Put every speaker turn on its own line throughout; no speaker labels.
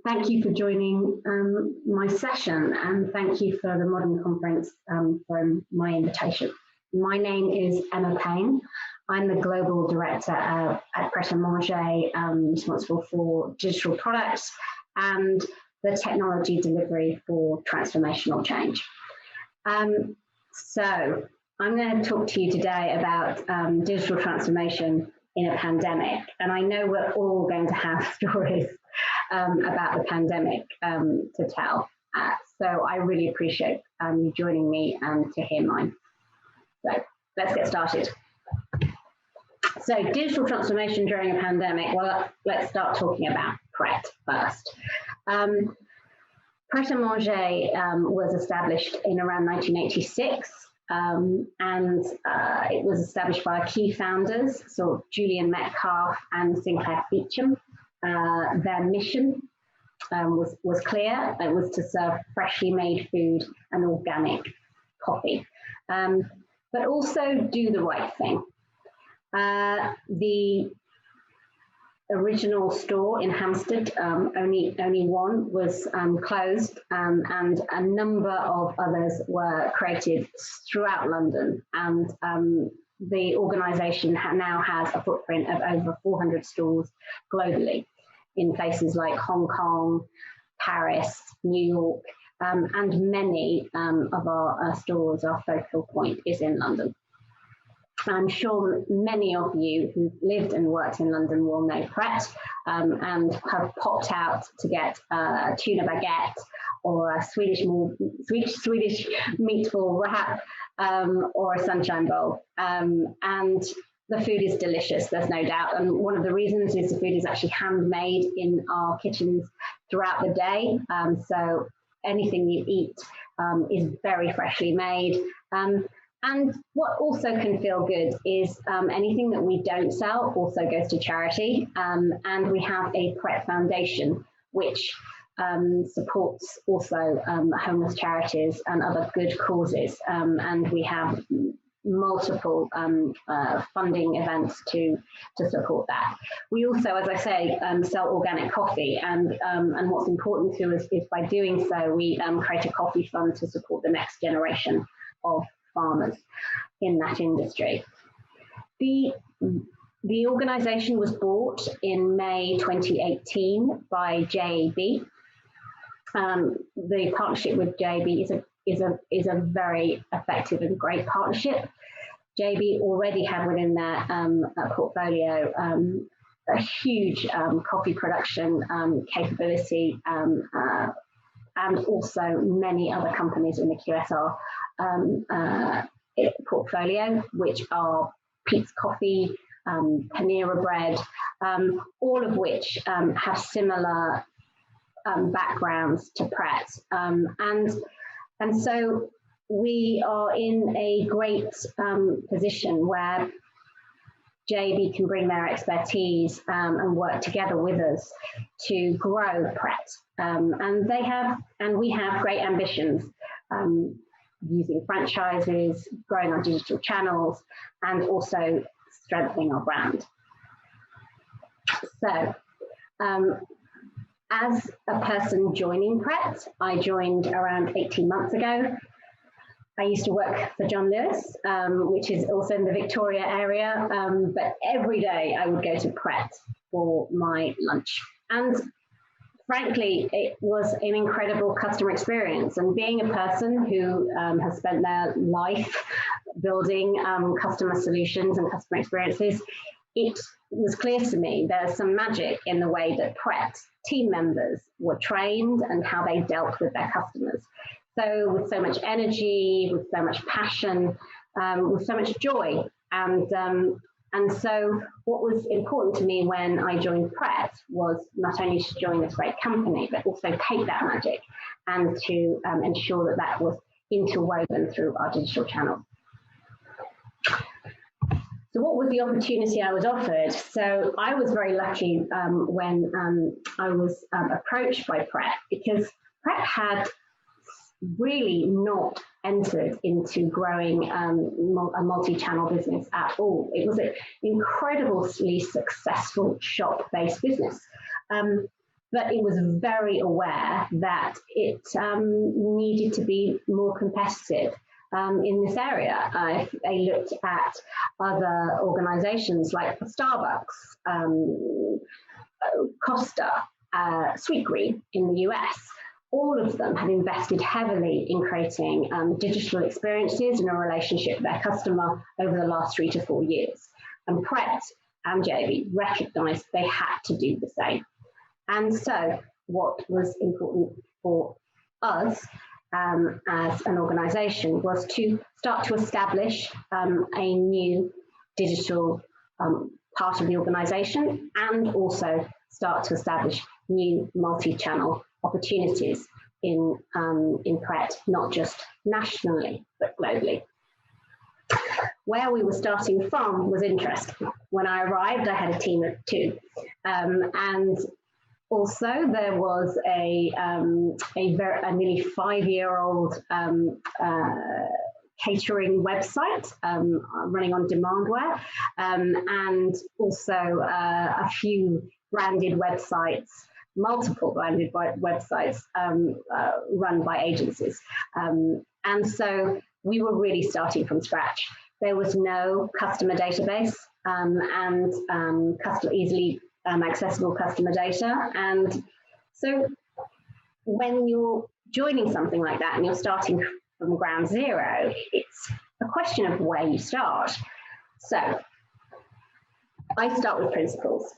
Thank you for joining my session, and thank you for the Modern Conference for my invitation. My name is Emma Payne. I'm the Global Director at Pret A Manger, responsible for digital products and the technology delivery for transformational change. So I'm going to talk to you today about digital transformation in a pandemic, and I know we're all going to have stories about the pandemic to tell. So I really appreciate you joining me to hear mine. So let's get started. So digital transformation during a pandemic, well, let's start talking about Pret first. Pret A Manger was established in around 1986. And it was established by our key founders, so Julian Metcalf and Sinclair Feacham. Their mission was clear. It was to serve freshly made food and organic coffee, but also do the right thing. The original store in Hampstead, only one was closed, and a number of others were created throughout London. And the organisation now has a footprint of over 400 stores globally in places like Hong Kong, Paris, New York, and many of our stores, our focal point is in London. I'm sure many of you who've lived and worked in London will know Pret and have popped out to get a tuna baguette or a Swedish meatball wrap or a sunshine bowl. And the food is delicious, there's no doubt. And one of the reasons is the food is actually handmade in our kitchens throughout the day. So anything you eat is very freshly made. And what also can feel good is anything that we don't sell also goes to charity. And we have a Pret Foundation, which supports also homeless charities and other good causes. And we have multiple funding events to support that. We also, as I say, sell organic coffee. And what's important to us is by doing so, we create a coffee fund to support the next generation of farmers in that industry. The organisation was bought in May 2018 by JAB. The partnership with JAB is a very effective and great partnership. JAB already had within their portfolio a huge coffee production capability, and also many other companies in the QSR portfolio, which are Peet's Coffee, Panera Bread, all of which have similar backgrounds to Pret. And so we are in a great position where JAB can bring their expertise and work together with us to grow Pret. And we have great ambitions using franchises, growing our digital channels, and also strengthening our brand. So, as a person joining Pret, I joined around 18 months ago. I used to work for John Lewis, which is also in the Victoria area, but every day I would go to Pret for my lunch. And frankly, it was an incredible customer experience. And being a person who has spent their life building customer solutions and customer experiences, it was clear to me there's some magic in the way that Pret team members were trained and how they dealt with their customers. So with so much energy, with so much passion, with so much joy. And so what was important to me when I joined Pret was not only to join this great company, but also take that magic and to ensure that that was interwoven through our digital channels. So what was the opportunity I was offered? So I was very lucky when I was approached by Pret, because Pret had really not entered into growing a multi-channel business at all. It was an incredibly successful shop-based business. but it was very aware that it needed to be more competitive in this area. If they looked at other organisations like Starbucks, Costa, Sweetgreen in the US, all of them have invested heavily in creating digital experiences and a relationship with their customer over the last 3 to 4 years. And Pret and weve recognised they had to do the same. And so what was important for us as an organisation was to start to establish a new digital part of the organisation, and also start to establish new multi-channel opportunities in Pret, not just nationally, but globally. Where we were starting from was interesting. When I arrived, I had a team of 2, and also there was a nearly 5-year-old catering website running on Demandware, and also a few branded websites, multiple branded websites run by agencies. And so we were really starting from scratch. There was no customer database and easily accessible customer data. And so when you're joining something like that and you're starting from ground zero, it's a question of where you start. So I start with principles.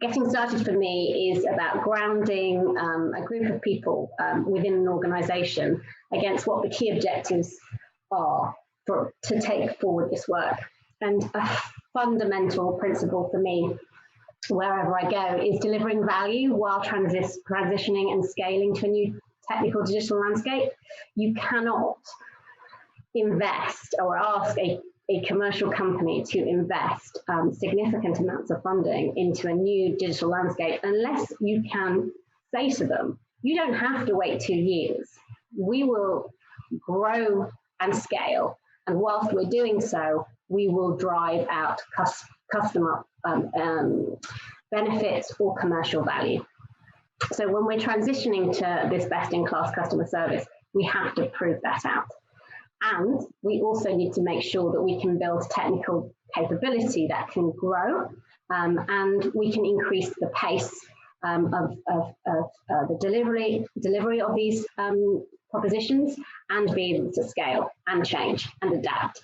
Getting started for me is about grounding a group of people within an organisation against what the key objectives are to take forward this work. And a fundamental principle for me, wherever I go, is delivering value while transitioning and scaling to a new technical digital landscape. You cannot invest or ask a commercial company to invest significant amounts of funding into a new digital landscape unless you can say to them, you don't have to wait 2 years. We will grow and scale, and whilst we're doing so, we will drive out customer benefits or commercial value. So when we're transitioning to this best-in-class customer service, we have to prove that out. And we also need to make sure that we can build technical capability that can grow, and we can increase the pace of the delivery of these propositions, and be able to scale and change and adapt.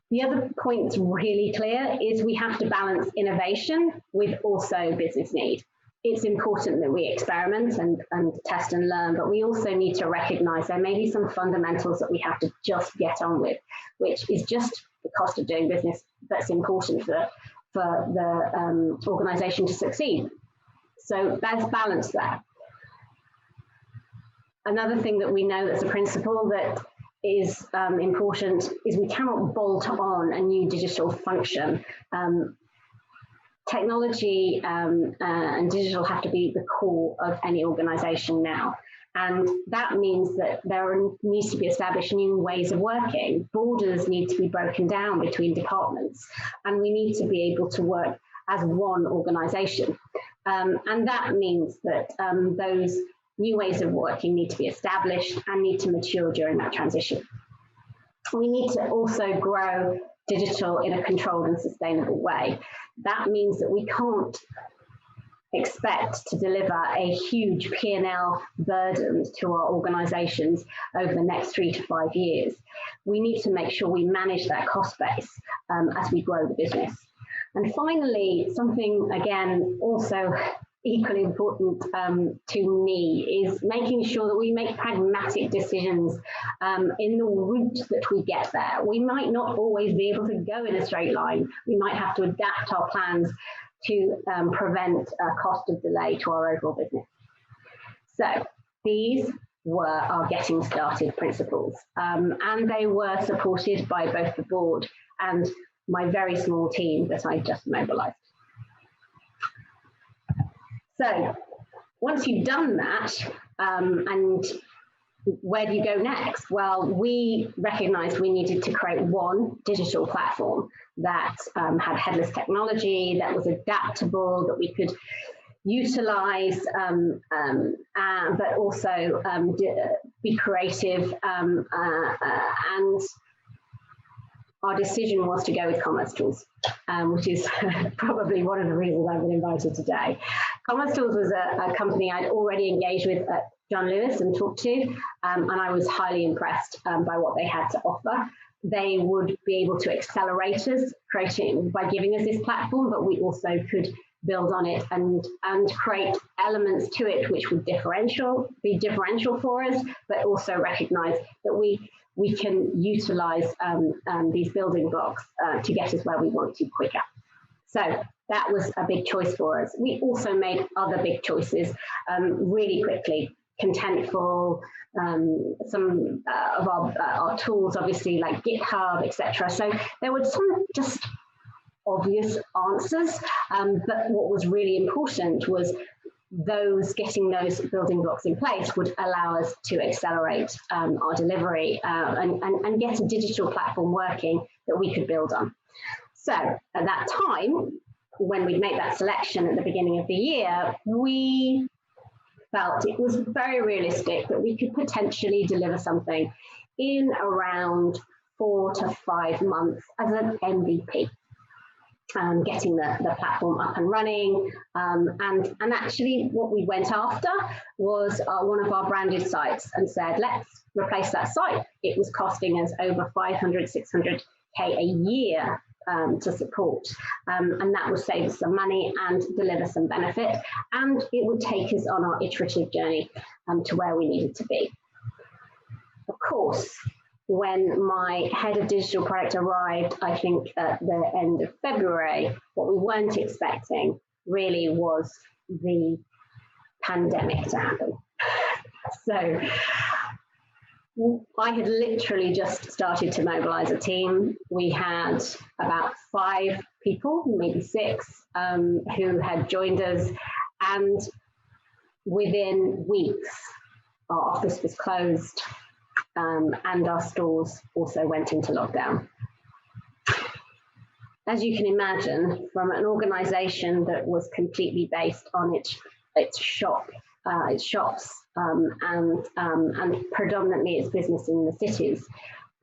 The other point that's really clear is we have to balance innovation with also business need. It's important that we experiment and test and learn, but we also need to recognise there may be some fundamentals that we have to just get on with, which is just the cost of doing business that's important for the organisation to succeed. So there's balance there. Another thing that we know that's a principle that is important is we cannot bolt on a new digital function. Technology and digital have to be the core of any organisation now. And that means that there needs to be established new ways of working. Borders need to be broken down between departments, and we need to be able to work as one organisation. And that means that those new ways of working need to be established and need to mature during that transition. We need to also grow digital in a controlled and sustainable way. That means that we can't expect to deliver a huge P&L burden to our organisations over the next 3 to 5 years. We need to make sure we manage that cost base as we grow the business. And finally, something again also equally important to me is making sure that we make pragmatic decisions in the route that we get there. We might not always be able to go in a straight line. We might have to adapt our plans to prevent a cost of delay to our overall business. So these were our getting started principles, and they were supported by both the board and my very small team that I just mobilised. So once you've done that, and where do you go next? Well, we recognised we needed to create one digital platform that had headless technology, that was adaptable, that we could utilize, but also be creative, and our decision was to go with Commerce Tools, which is probably one of the reasons I've been invited today. Commerce Tools was a company I'd already engaged with at John Lewis and talked to, and I was highly impressed by what they had to offer. They would be able to accelerate us, creating by giving us this platform, but we also could build on it and create elements to it which would be differential for us, but also recognize that we can utilize these building blocks to get us where we want to quicker. So that was a big choice for us. We also made other big choices really quickly. Contentful, some of our tools, obviously, like GitHub, etc. So there were some just obvious answers, but what was really important was getting those building blocks in place would allow us to accelerate our delivery and get a digital platform working that we could build on. So at that time, when we made that selection at the beginning of the year, we felt it was very realistic that we could potentially deliver something in around 4 to 5 months as an MVP. Getting the platform up and running, and actually what we went after was one of our branded sites and said, let's replace that site. It was costing us over 500, 600K a year to support, and that would save us some money and deliver some benefit, and it would take us on our iterative journey to where we needed to be. Of course, when my head of digital product arrived, I think at the end of February, what we weren't expecting really was the pandemic to happen. So I had literally just started to mobilize a team. We had about 5 people, maybe 6, who had joined us, and within weeks, our office was closed. And our stores also went into lockdown. As you can imagine, from an organisation that was completely based on its shops, and predominantly its business in the cities,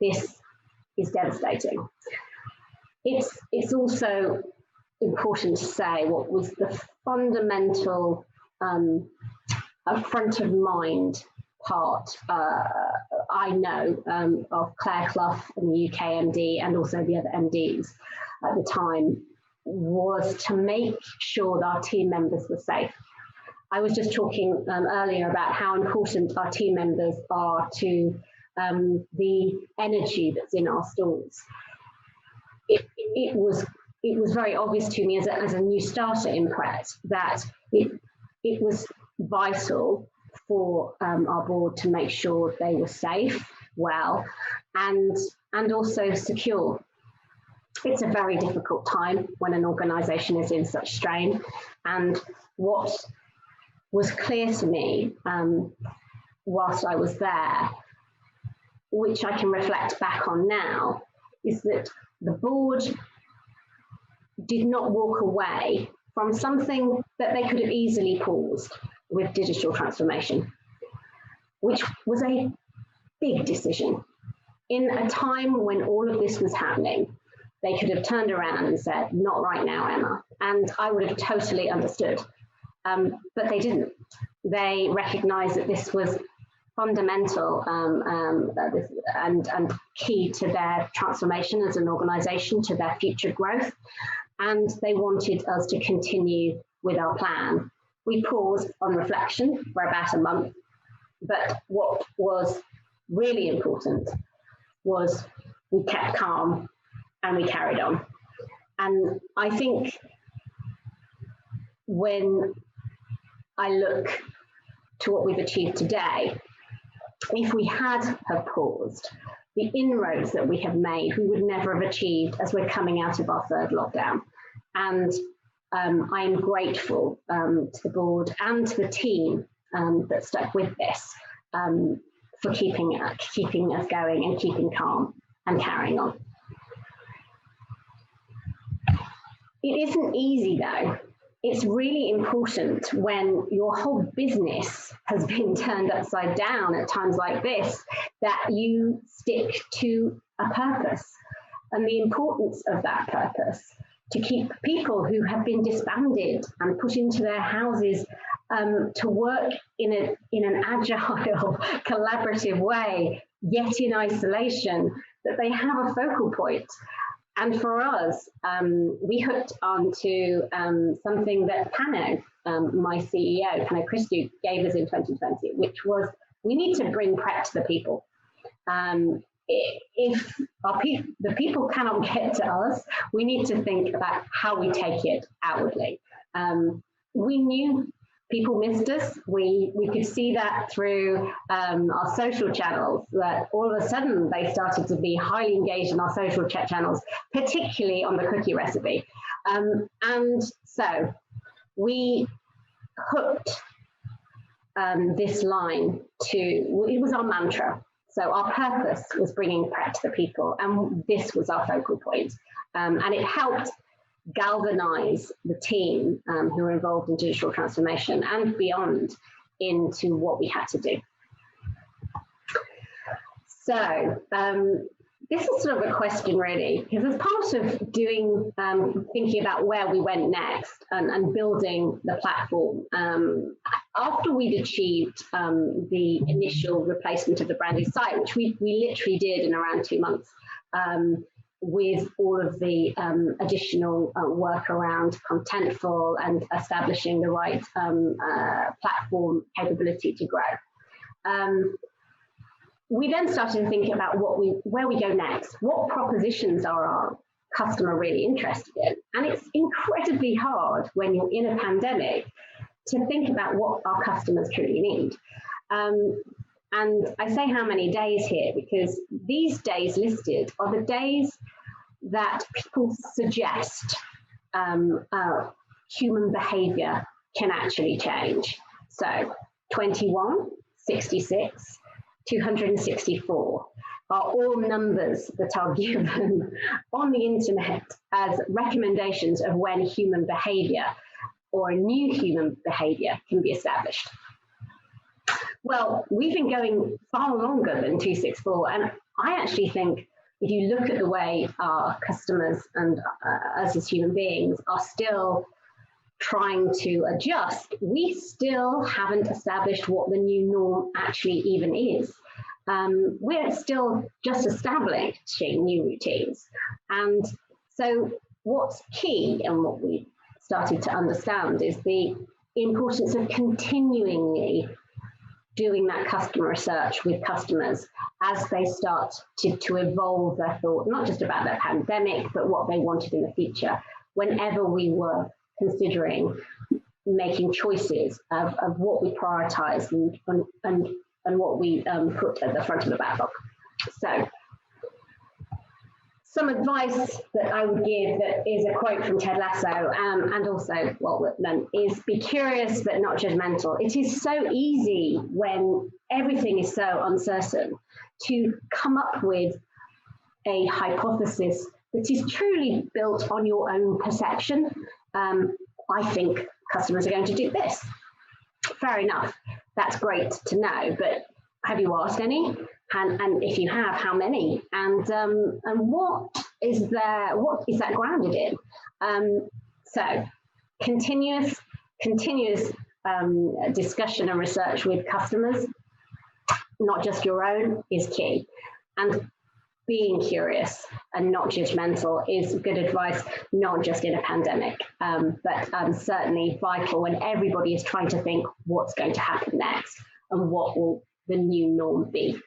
this is devastating. It's also important to say what was the fundamental front of mind part I know of Claire Clough and the UK MD and also the other MDs at the time was to make sure that our team members were safe. I was just talking earlier about how important our team members are to the energy that's in our stores. It was very obvious to me as a new starter in Pret that it was vital for our board to make sure they were safe, well, and also secure. It's a very difficult time when an organisation is in such strain, and what was clear to me whilst I was there, which I can reflect back on now, is that the board did not walk away from something that they could have easily paused with digital transformation, which was a big decision. In a time when all of this was happening, they could have turned around and said, not right now, Emma. And I would have totally understood. But they didn't. They recognized that this was fundamental and key to their transformation as an organization, to their future growth. And they wanted us to continue with our plan. We paused on reflection for about a month, but what was really important was we kept calm and we carried on. And I think when I look to what we've achieved today, if we had have paused, the inroads that we have made, we would never have achieved as we're coming out of our 3rd lockdown. And I am grateful to the board and to the team that stuck with this for keeping us going and keeping calm and carrying on. It isn't easy though. it's really important when your whole business has been turned upside down at times like this, that you stick to a purpose and the importance of that purpose to keep people who have been disbanded and put into their houses to work in an agile, collaborative way, yet in isolation, that they have a focal point. And for us, we hooked onto something that Pano, my CEO, Pano Christou, gave us in 2020, which was, we need to bring Pret to the people. If the people cannot get to us, we need to think about how we take it outwardly. We knew people missed us. We could see that through our social channels, that all of a sudden they started to be highly engaged in our social chat channels, particularly on the cookie recipe. And so we hooked this line to, it was our mantra. So our purpose was bringing Pret to the people, and this was our focal point. And it helped galvanize the team who were involved in digital transformation and beyond into what we had to do. So this is sort of a question really, because as part of doing, thinking about where we went next and building the platform, after we'd achieved the initial replacement of the branded site, which we literally did in around 2 months, with all of the additional work around Contentful and establishing the right platform capability to grow. We then started to think about where we go next. What propositions are our customer really interested in? And it's incredibly hard when you're in a pandemic to think about what our customers truly need. And I say how many days here, because these days listed are the days that people suggest human behavior can actually change. So 21, 66, 264 are all numbers that are given on the internet as recommendations of when human behavior or a new human behavior can be established. Well, we've been going far longer than 264, and I actually think if you look at the way our customers and us as human beings are still trying to adjust, we still haven't established what the new norm actually even is. We're still just establishing new routines. And so what's key and what we started to understand is the importance of continually doing that customer research with customers as they start to evolve their thought, not just about their pandemic, but what they wanted in the future, whenever we were considering making choices of what we prioritize and what we put at the front of the backlog. So some advice that I would give that is a quote from Ted Lasso and also Walt Whitman is be curious but not judgmental. It is so easy when everything is so uncertain to come up with a hypothesis that is truly built on your own perception. I think customers are going to do this. Fair enough, that's great to know, but have you asked any? And if you have, how many? And what is that grounded in? So continuous discussion and research with customers, not just your own, is key. And being curious and not judgmental is good advice, not just in a pandemic, but certainly vital when everybody is trying to think what's going to happen next and what will the new norm be.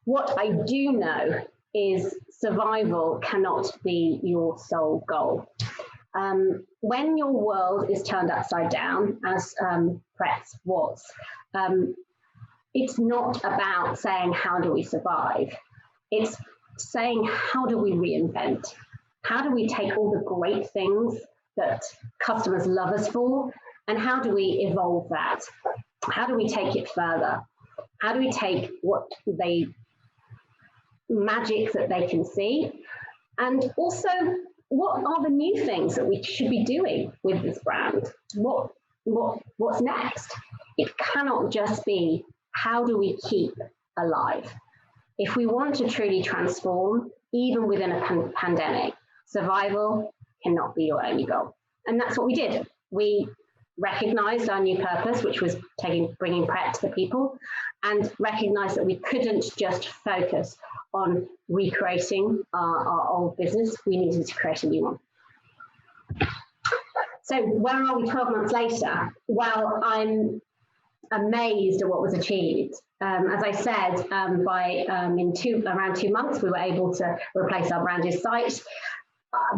What I do know is survival cannot be your sole goal. When your world is turned upside down, as Pret's was, it's not about saying, how do we survive? It's saying, how do we reinvent? How do we take all the great things that customers love us for, and how do we evolve that? How do we take it further? How do we take magic that they can see, and also what are the new things that we should be doing with this brand? What's next? It cannot just be, how do we keep alive? If we want to truly transform, even within a pandemic, survival cannot be your only goal. And that's what we did. We recognized our new purpose, which was bringing Pret to the people, and recognized that we couldn't just focus on recreating our old business. We needed to create a new one. So where are we 12 months later? Well, I'm amazed at what was achieved. As I said, in around 2 months, we were able to replace our branded site.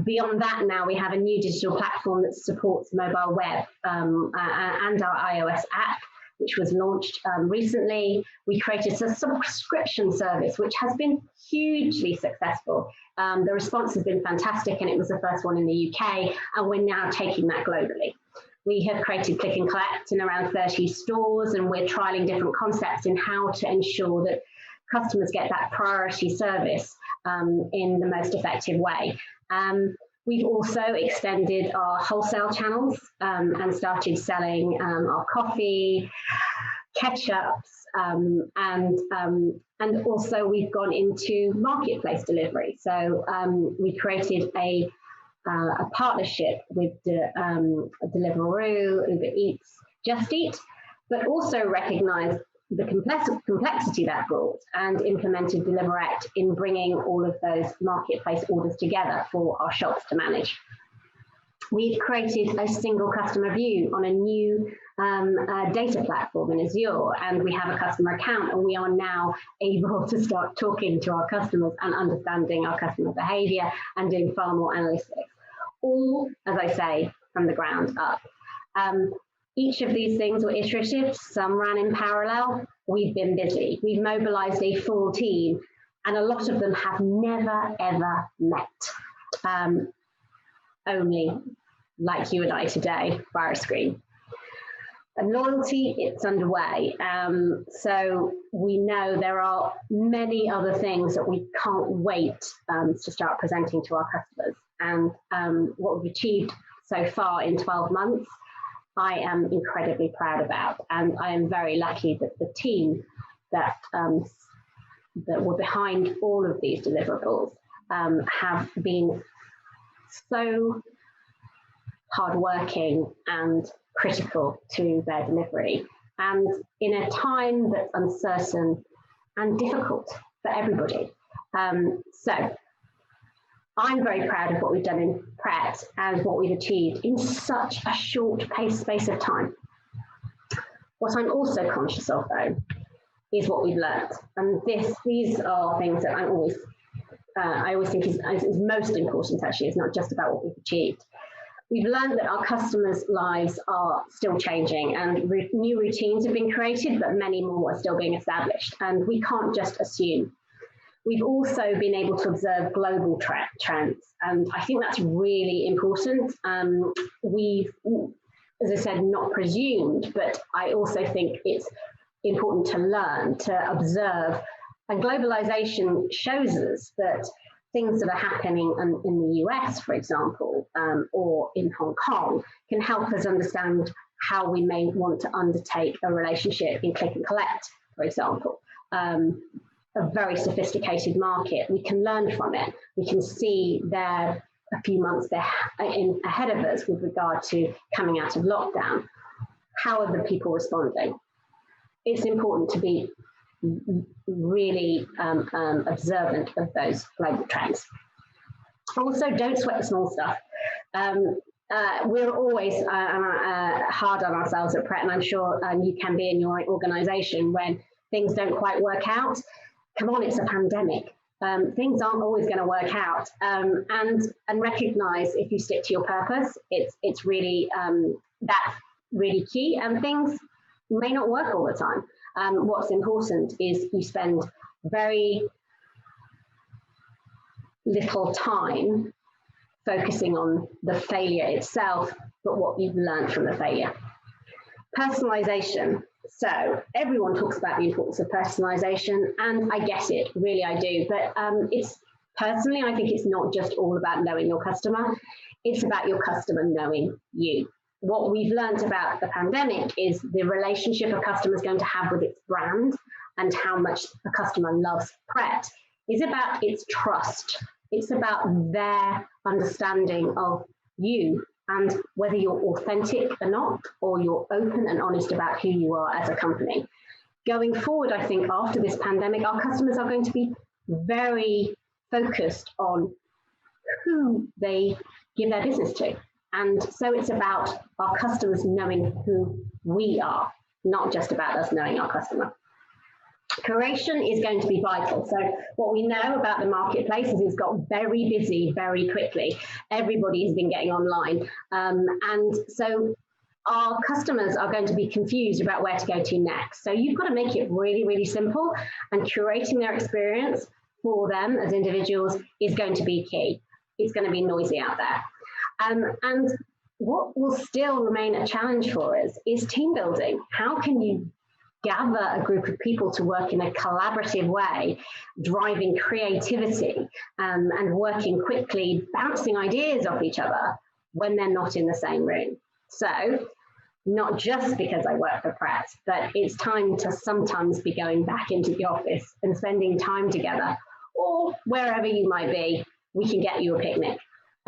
Beyond that, now we have a new digital platform that supports mobile web and our iOS app, which was launched recently. We created a subscription service, which has been hugely successful. The response has been fantastic, and it was the first one in the UK, and we're now taking that globally. We have created click and collect in around 30 stores, and we're trialing different concepts in how to ensure that customers get that priority service in the most effective way. We've also extended our wholesale channels and started selling our coffee, ketchups, and also we've gone into marketplace delivery. So we created a partnership with Deliveroo, Uber Eats, Just Eat, but also recognised the complexity that brought and implemented Deliverect in bringing all of those marketplace orders together for our shops to manage. We've created a single customer view on a new data platform in Azure, and we have a customer account, and we are now able to start talking to our customers and understanding our customer behaviour and doing far more analytics. All, as I say, from the ground up. Each of these things were iterative, some ran in parallel. We've been busy. We've mobilised a full team, and a lot of them have never, ever met. Only like you and I today, via a screen. And loyalty, it's underway. So we know there are many other things that we can't wait to start presenting to our customers. And what we've achieved so far in 12 months, I am incredibly proud about, and I am very lucky that the team that were behind all of these deliverables have been so hardworking and critical to their delivery, and in a time that's uncertain and difficult for everybody. So I'm very proud of what we've done in Pret and what we've achieved in such a short space of time. What I'm also conscious of, though, is what we've learned. And these are things that I always think is most important, actually. It's not just about what we've achieved. We've learned that our customers' lives are still changing, and new routines have been created, but many more are still being established. And we can't just assume. We've also been able to observe global trends, and I think that's really important. We've, as I said, not presumed, but I also think it's important to learn, to observe. And globalization shows us that things that are happening in the US, for example, or in Hong Kong, can help us understand how we may want to undertake a relationship in click and collect, for example. A very sophisticated market. We can learn from it. We can see there a few months ahead of us with regard to coming out of lockdown. How are the people responding? It's important to be really observant of those global trends. Also, don't sweat the small stuff. We're always hard on ourselves at Pret, and I'm sure you can be in your organisation when things don't quite work out. Come on, it's a pandemic. Things aren't always going to work out, and recognise if you stick to your purpose, it's really that's really key. And things may not work all the time. What's important is you spend very little time focusing on the failure itself, but what you've learned from the failure. Personalisation. So everyone talks about the importance of personalisation, and I get it, really I do, but it's personally, I think it's not just all about knowing your customer, it's about your customer knowing you. What we've learned about the pandemic is the relationship a customer is going to have with its brand and how much a customer loves Pret is about its trust. It's about their understanding of you and whether you're authentic or not, or you're open and honest about who you are as a company. Going forward, I think after this pandemic, our customers are going to be very focused on who they give their business to. And so it's about our customers knowing who we are, not just about us knowing our customer. Curation is going to be vital. So what we know about the marketplace is it's got very busy very quickly. Everybody has been getting online. And so our customers are going to be confused about where to go to next. So you've got to make it really, really simple, and curating their experience for them as individuals is going to be key. It's going to be noisy out there. And what will still remain a challenge for us is team building. How can you gather a group of people to work in a collaborative way, driving creativity and working quickly, bouncing ideas off each other when they're not in the same room? So not just because I work for Pret, but it's time to sometimes be going back into the office and spending time together, or wherever you might be, we can get you a picnic.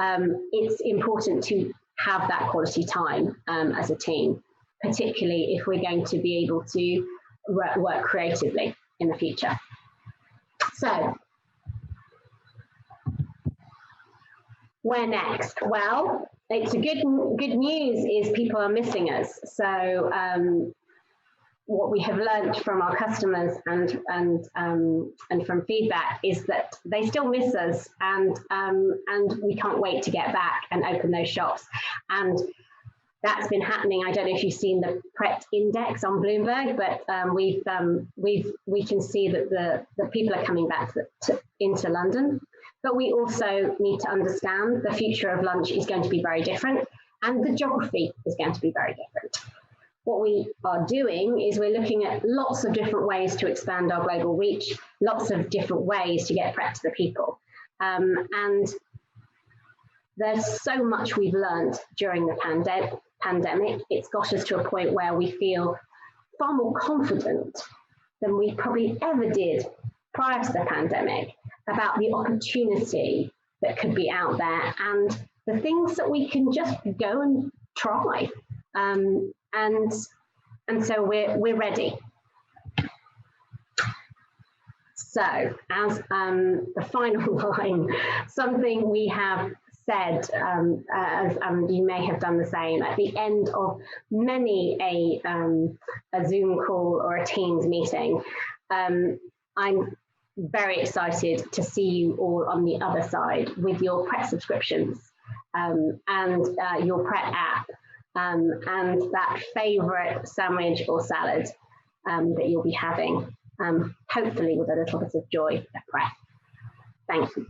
It's important to have that quality time as a team, particularly if we're going to be able to work creatively in the future. So, where next? Well, it's a good news is people are missing us. So what we have learned from our customers and from feedback is that they still miss us, and we can't wait to get back and open those shops. And that's been happening. I don't know if you've seen the Pret index on Bloomberg, but we can see that the people are coming back into London. But we also need to understand the future of lunch is going to be very different, and the geography is going to be very different. What we are doing is we're looking at lots of different ways to expand our global reach, lots of different ways to get Pret to the people. And there's so much we've learned during the pandemic. It's got us to a point where we feel far more confident than we probably ever did prior to the pandemic about the opportunity that could be out there and the things that we can just go and try. And so we're ready. So as the final line, something we have said, as you may have done the same, at the end of many a Zoom call or a Teams meeting, I'm very excited to see you all on the other side with your Pret subscriptions and your Pret app and that favourite sandwich or salad that you'll be having, hopefully with a little bit of joy at Pret. Thank you.